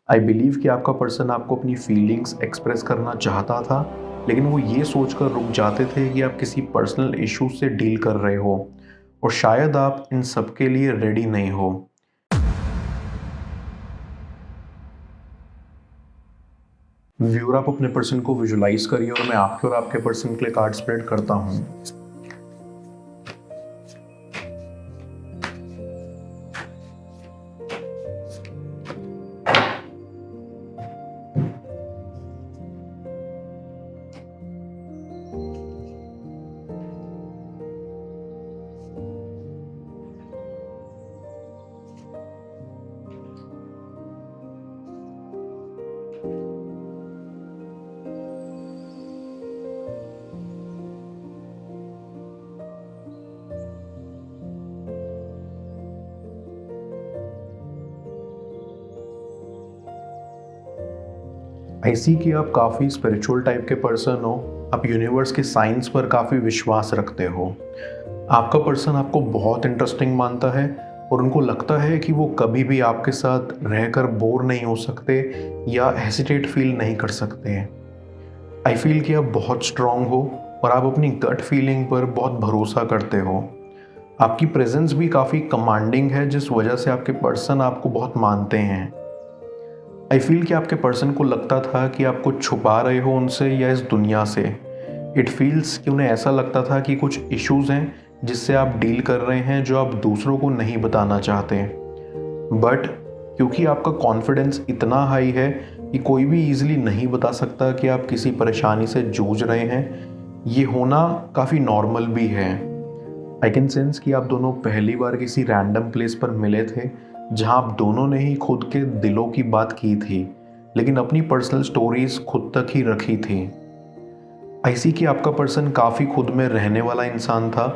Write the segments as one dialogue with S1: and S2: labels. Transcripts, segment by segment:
S1: I believe कि आपका person आपको अपनी फीलिंग्स एक्सप्रेस करना चाहता था, लेकिन वो ये सोचकर रुक जाते थे कि आप किसी पर्सनल इशू से डील कर रहे हो और शायद आप इन सब के लिए रेडी नहीं हो। व्यूअर, आप अपने पर्सन को विजुलाइज करिए और मैं आपके और आपके पर्सन के लिए कार्ड स्प्रेड करता हूँ। ऐसी कि आप काफ़ी स्पिरिचुअल टाइप के पर्सन हो, आप यूनिवर्स के साइंस पर काफ़ी विश्वास रखते हो। आपका पर्सन आपको बहुत इंटरेस्टिंग मानता है और उनको लगता है कि वो कभी भी आपके साथ रहकर बोर नहीं हो सकते या हेसिटेट फील नहीं कर सकते हैं। आई फील कि आप बहुत स्ट्रांग हो और आप अपनी गट फीलिंग पर बहुत भरोसा करते हो। आपकी प्रेजेंस भी काफ़ी कमांडिंग है, जिस वजह से आपके पर्सन आपको बहुत मानते हैं। आई फील कि आपके पर्सन को लगता था कि आप कुछ छुपा रहे हो उनसे या इस दुनिया से। इट फील्स कि उन्हें ऐसा लगता था कि कुछ इश्यूज हैं जिससे आप डील कर रहे हैं जो आप दूसरों को नहीं बताना चाहते। बट क्योंकि आपका कॉन्फिडेंस इतना हाई है कि कोई भी ईजिली नहीं बता सकता कि आप किसी परेशानी से जूझ रहे हैं, ये होना काफ़ी नॉर्मल भी है। आई कैन सेंस कि आप दोनों पहली बार किसी रैंडम प्लेस पर मिले थे जहां आप दोनों ने ही खुद के दिलों की बात की थी, लेकिन अपनी पर्सनल स्टोरीज खुद तक ही रखी थी। ऐसी कि आपका पर्सन काफ़ी खुद में रहने वाला इंसान था।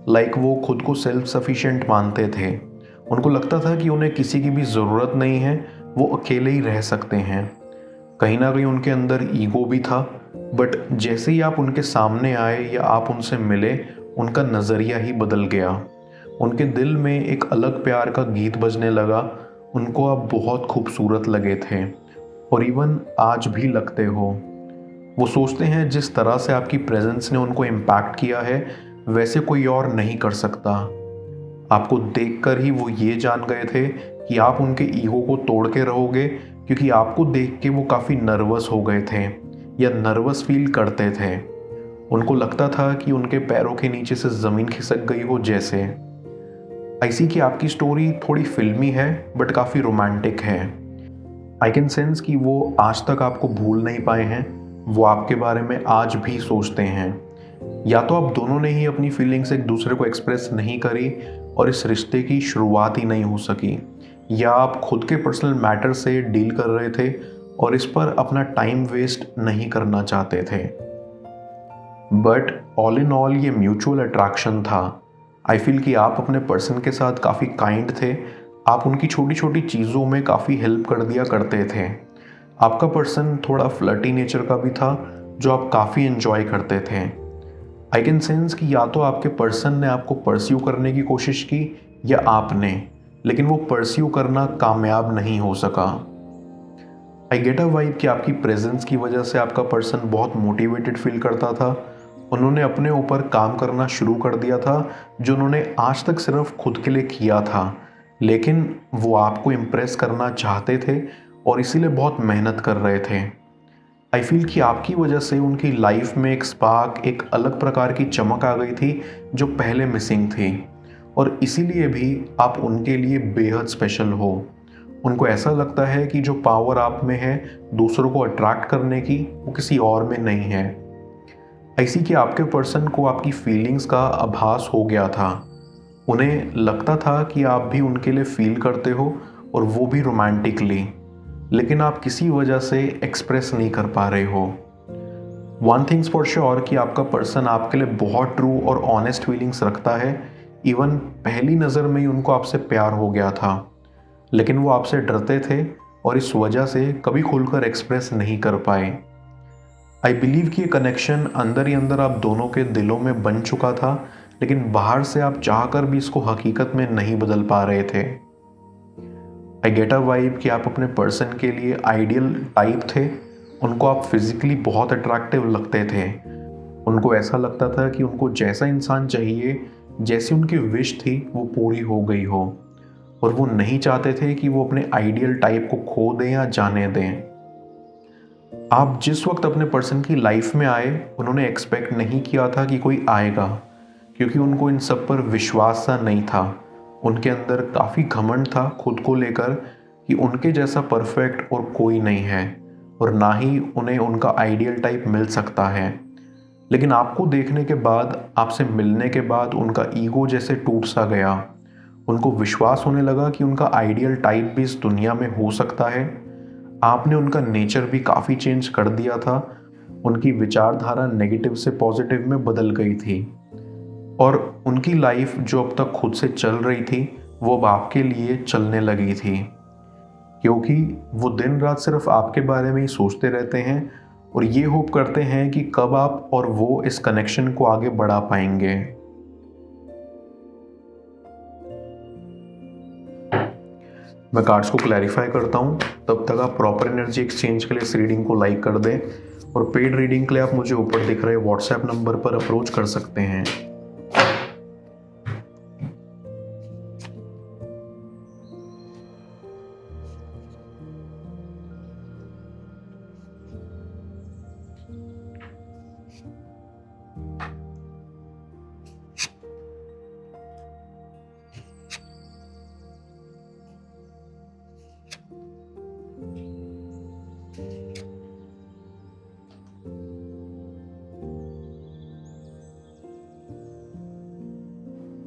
S1: लाइक वो खुद को सेल्फ सफिशिएंट मानते थे। उनको लगता था कि उन्हें किसी की भी ज़रूरत नहीं है, वो अकेले ही रह सकते हैं। कहीं ना कहीं उनके अंदर ईगो भी था, बट जैसे ही आप उनके सामने आए या आप उनसे मिले, उनका नज़रिया ही बदल गया। उनके दिल में एक अलग प्यार का गीत बजने लगा। उनको आप बहुत खूबसूरत लगे थे और इवन आज भी लगते हो। वो सोचते हैं जिस तरह से आपकी प्रेजेंस ने उनको इम्पैक्ट किया है, वैसे कोई और नहीं कर सकता। आपको देखकर ही वो ये जान गए थे कि आप उनके ईगो को तोड़ के रहोगे, क्योंकि आपको देख के वो काफ़ी नर्वस हो गए थे या नर्वस फील करते थे। उनको लगता था कि उनके पैरों के नीचे से ज़मीन खिसक गई हो जैसे। ऐसी कि आपकी स्टोरी थोड़ी फिल्मी है बट काफ़ी रोमांटिक है। आई कैन सेंस कि वो आज तक आपको भूल नहीं पाए हैं। वो आपके बारे में आज भी सोचते हैं। या तो आप दोनों ने ही अपनी फीलिंग्स एक दूसरे को एक्सप्रेस नहीं करी और इस रिश्ते की शुरुआत ही नहीं हो सकी, या आप खुद के पर्सनल मैटर से डील कर रहे थे और इस पर अपना टाइम वेस्ट नहीं करना चाहते थे। बट ऑल इन ऑल ये म्यूचुअल अट्रैक्शन था। आई फील कि आप अपने पर्सन के साथ काफ़ी काइंड थे। आप उनकी छोटी छोटी चीज़ों में काफ़ी हेल्प कर दिया करते थे। आपका पर्सन थोड़ा फ्लर्टी नेचर का भी था, जो आप काफ़ी एंजॉय करते थे। आई कैन सेंस कि या तो आपके पर्सन ने आपको परस्यू करने की कोशिश की या आपने, लेकिन वो परस्यू करना कामयाब नहीं हो सका। आई गेट अ वाइब कि आपकी प्रेजेंस की वजह से आपका पर्सन बहुत मोटिवेटेड फील करता था। उन्होंने अपने ऊपर काम करना शुरू कर दिया था, जो उन्होंने आज तक सिर्फ खुद के लिए किया था, लेकिन वो आपको इम्प्रेस करना चाहते थे और इसीलिए बहुत मेहनत कर रहे थे। आई फील कि आपकी वजह से उनकी लाइफ में एक स्पार्क, एक अलग प्रकार की चमक आ गई थी जो पहले मिसिंग थी, और इसीलिए भी आप उनके लिए बेहद स्पेशल हो। उनको ऐसा लगता है कि जो पावर आप में है दूसरों को अट्रैक्ट करने की, वो किसी और में नहीं है। ऐसी कि आपके पर्सन को आपकी फीलिंग्स का आभास हो गया था। उन्हें लगता था कि आप भी उनके लिए फील करते हो और वो भी रोमांटिकली, लेकिन आप किसी वजह से एक्सप्रेस नहीं कर पा रहे हो। वन थिंग्स फॉर श्योर कि आपका पर्सन आपके लिए बहुत ट्रू और ऑनेस्ट फीलिंग्स रखता है। इवन पहली नज़र में ही उनको आपसे प्यार हो गया था, लेकिन वो आपसे डरते थे और इस वजह से कभी खुलकर एक्सप्रेस नहीं कर पाए। आई बिलीव कि ये कनेक्शन अंदर ही अंदर आप दोनों के दिलों में बन चुका था, लेकिन बाहर से आप चाहकर भी इसको हकीकत में नहीं बदल पा रहे थे। आई गेट अ वाइब कि आप अपने पर्सन के लिए आइडियल टाइप थे। उनको आप फिजिकली बहुत अट्रैक्टिव लगते थे। उनको ऐसा लगता था कि उनको जैसा इंसान चाहिए, जैसी उनकी विश थी वो पूरी हो गई हो, और वो नहीं चाहते थे कि वो अपने आइडियल टाइप को खो दें या जाने दें। आप जिस वक्त अपने पर्सन की लाइफ में आए, उन्होंने एक्सपेक्ट नहीं किया था कि कोई आएगा, क्योंकि उनको इन सब पर विश्वास सा नहीं था। उनके अंदर काफ़ी घमंड था खुद को लेकर कि उनके जैसा परफेक्ट और कोई नहीं है, और ना ही उन्हें उनका आइडियल टाइप मिल सकता है। लेकिन आपको देखने के बाद, आपसे मिलने के बाद उनका ईगो जैसे टूट सा गया। उनको विश्वास होने लगा कि उनका आइडियल टाइप भी इस दुनिया में हो सकता है। आपने उनका नेचर भी काफ़ी चेंज कर दिया था। उनकी विचारधारा नेगेटिव से पॉजिटिव में बदल गई थी, और उनकी लाइफ जो अब तक खुद से चल रही थी वो अब आपके लिए चलने लगी थी, क्योंकि वो दिन रात सिर्फ आपके बारे में ही सोचते रहते हैं और ये होप करते हैं कि कब आप और वो इस कनेक्शन को आगे बढ़ा पाएंगे। मैं कार्ड्स को क्लैरिफाई करता हूँ, तब तक आप प्रॉपर एनर्जी एक्सचेंज के लिए इस रीडिंग को लाइक कर दें, और पेड रीडिंग के लिए आप मुझे ऊपर दिख रहे व्हाट्सएप नंबर पर अप्रोच कर सकते हैं।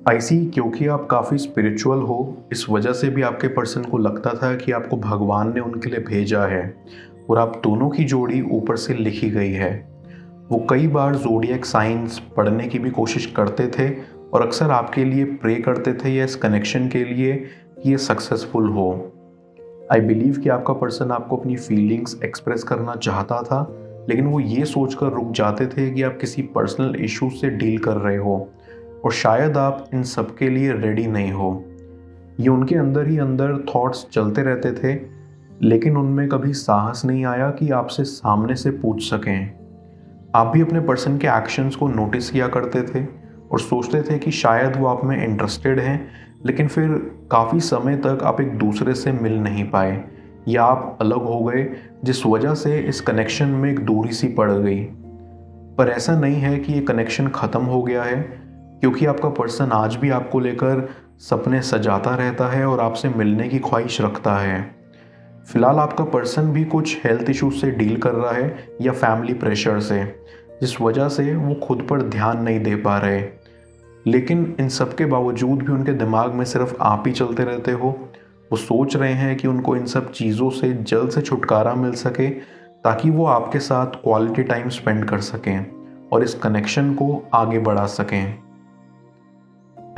S1: ऐसी क्योंकि आप काफ़ी स्पिरिचुअल हो, इस वजह से भी आपके पर्सन को लगता था कि आपको भगवान ने उनके लिए भेजा है, और आप दोनों की जोड़ी ऊपर से लिखी गई है। वो कई बार ज़ोडिएक साइंस पढ़ने की भी कोशिश करते थे, और अक्सर आपके लिए प्रे करते थे या इस कनेक्शन के लिए कि ये सक्सेसफुल हो। आई बिलीव कि आपका पर्सन आपको अपनी फीलिंग्स एक्सप्रेस करना चाहता था, लेकिन वो ये सोचकर रुक जाते थे कि आप किसी पर्सनल इशू से डील कर रहे हो, और शायद आप इन सब के लिए रेडी नहीं हो। ये उनके अंदर ही अंदर थॉट्स चलते रहते थे, लेकिन उनमें कभी साहस नहीं आया कि आपसे सामने से पूछ सकें। आप भी अपने पर्सन के एक्शंस को नोटिस किया करते थे और सोचते थे कि शायद वो आप में इंटरेस्टेड हैं, लेकिन फिर काफ़ी समय तक आप एक दूसरे से मिल नहीं पाए, या आप अलग हो गए, जिस वजह से इस कनेक्शन में एक दूरी सी पड़ गई। पर ऐसा नहीं है कि ये कनेक्शन ख़त्म हो गया है, क्योंकि आपका पर्सन आज भी आपको लेकर सपने सजाता रहता है और आपसे मिलने की ख्वाहिश रखता है। फिलहाल आपका पर्सन भी कुछ हेल्थ इश्यूज से डील कर रहा है या फैमिली प्रेशर से, जिस वजह से वो खुद पर ध्यान नहीं दे पा रहे। लेकिन इन सब के बावजूद भी उनके दिमाग में सिर्फ आप ही चलते रहते हो। वो सोच रहे हैं कि उनको इन सब चीज़ों से जल्द से छुटकारा मिल सके, ताकि वो आपके साथ क्वालिटी टाइम स्पेंड कर सकें और इस कनेक्शन को आगे बढ़ा सकें।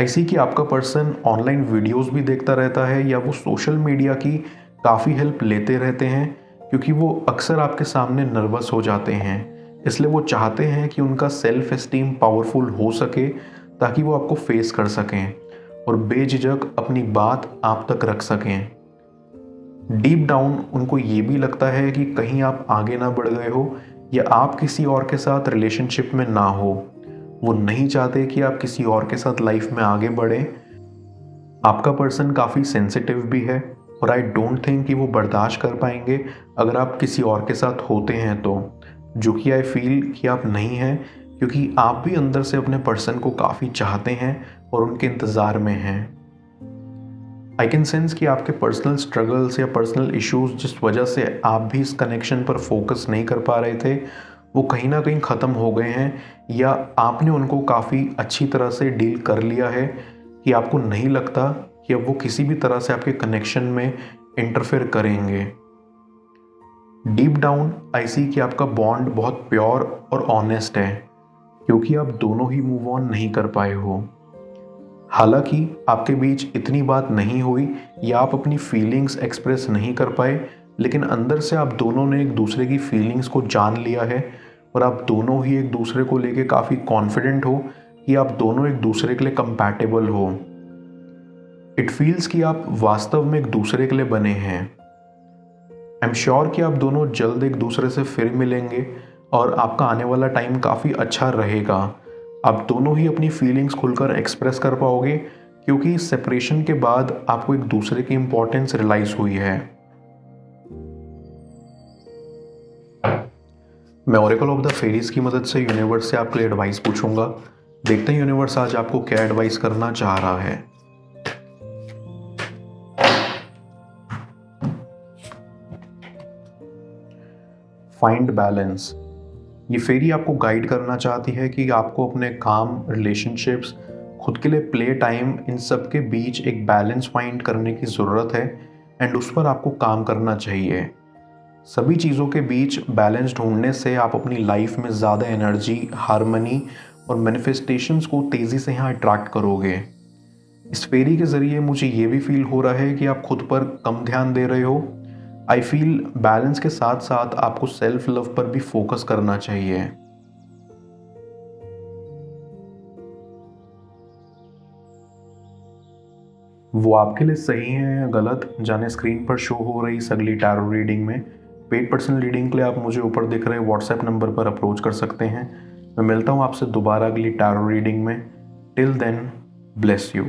S1: ऐसी कि आपका पर्सन ऑनलाइन वीडियोस भी देखता रहता है, या वो सोशल मीडिया की काफ़ी हेल्प लेते रहते हैं, क्योंकि वो अक्सर आपके सामने नर्वस हो जाते हैं। इसलिए वो चाहते हैं कि उनका सेल्फ एस्टीम पावरफुल हो सके, ताकि वो आपको फेस कर सकें और बेझिझक अपनी बात आप तक रख सकें। डीप डाउन उनको ये भी लगता है कि कहीं आप आगे ना बढ़ गए हो, या आप किसी और के साथ रिलेशनशिप में ना हो। वो नहीं चाहते कि आप किसी और के साथ लाइफ में आगे बढ़ें। आपका पर्सन काफ़ी सेंसिटिव भी है, और आई डोंट थिंक कि वो बर्दाश्त कर पाएंगे अगर आप किसी और के साथ होते हैं तो, जो कि आई फील कि आप नहीं हैं, क्योंकि आप भी अंदर से अपने पर्सन को काफ़ी चाहते हैं और उनके इंतज़ार में हैं। आई कैन सेंस कि आपके पर्सनल स्ट्रगल्स या पर्सनल इश्यूज जिस वजह से आप भी इस कनेक्शन पर फोकस नहीं कर पा रहे थे, वो कहीं ना कहीं ख़त्म हो गए हैं, या आपने उनको काफ़ी अच्छी तरह से डील कर लिया है कि आपको नहीं लगता कि अब वो किसी भी तरह से आपके कनेक्शन में इंटरफेयर करेंगे। डीप डाउन आई सी कि आपका बॉन्ड बहुत प्योर और ऑनेस्ट है, क्योंकि आप दोनों ही मूव ऑन नहीं कर पाए हो। हालांकि आपके बीच इतनी बात नहीं हुई या आप अपनी फीलिंग्स एक्सप्रेस नहीं कर पाए, लेकिन अंदर से आप दोनों ने एक दूसरे की फीलिंग्स को जान लिया है, और आप दोनों ही एक दूसरे को लेके काफ़ी कॉन्फिडेंट हो कि आप दोनों एक दूसरे के लिए कंपैटिबल हो। इट फील्स कि आप वास्तव में एक दूसरे के लिए बने हैं। आई एम श्योर कि आप दोनों जल्द एक दूसरे से फिर मिलेंगे और आपका आने वाला टाइम काफ़ी अच्छा रहेगा। आप दोनों ही अपनी फीलिंग्स खुलकर एक्सप्रेस कर पाओगे, क्योंकि सेपरेशन के बाद आपको एक दूसरे की इम्पोर्टेंस रियलाइज हुई है। मैं ओरेकल ऑफ द फेरीज की मदद से यूनिवर्स से आपके लिए एडवाइस पूछूंगा। देखते हैं यूनिवर्स आज आपको क्या एडवाइस करना चाह रहा है। Find balance. ये फेरी आपको गाइड करना चाहती है कि आपको अपने काम, रिलेशनशिप्स, खुद के लिए प्ले टाइम, इन सब के बीच एक बैलेंस फाइंड करने की ज़रूरत है एंड उस पर आपको काम करना चाहिए। सभी चीज़ों के बीच बैलेंस ढूंढने से आप अपनी लाइफ में ज़्यादा एनर्जी, हार्मनी और मैनिफेस्टेशंस को तेज़ी से यहाँ अट्रैक्ट करोगे। इस फेरी के ज़रिए मुझे ये भी फील हो रहा है कि आप खुद पर कम ध्यान दे रहे हो। आई फील बैलेंस के साथ साथ आपको सेल्फ लव पर भी फोकस करना चाहिए। वो आपके लिए सही है या गलत, जाने स्क्रीन पर शो हो रही इस अगली टैरो रीडिंग में। पेड पर्सनल रीडिंग के लिए आप मुझे ऊपर दिख रहे व्हाट्सएप नंबर पर अप्रोच कर सकते हैं। मैं मिलता हूँ आपसे दोबारा अगली टैरो रीडिंग में। Till then, bless you.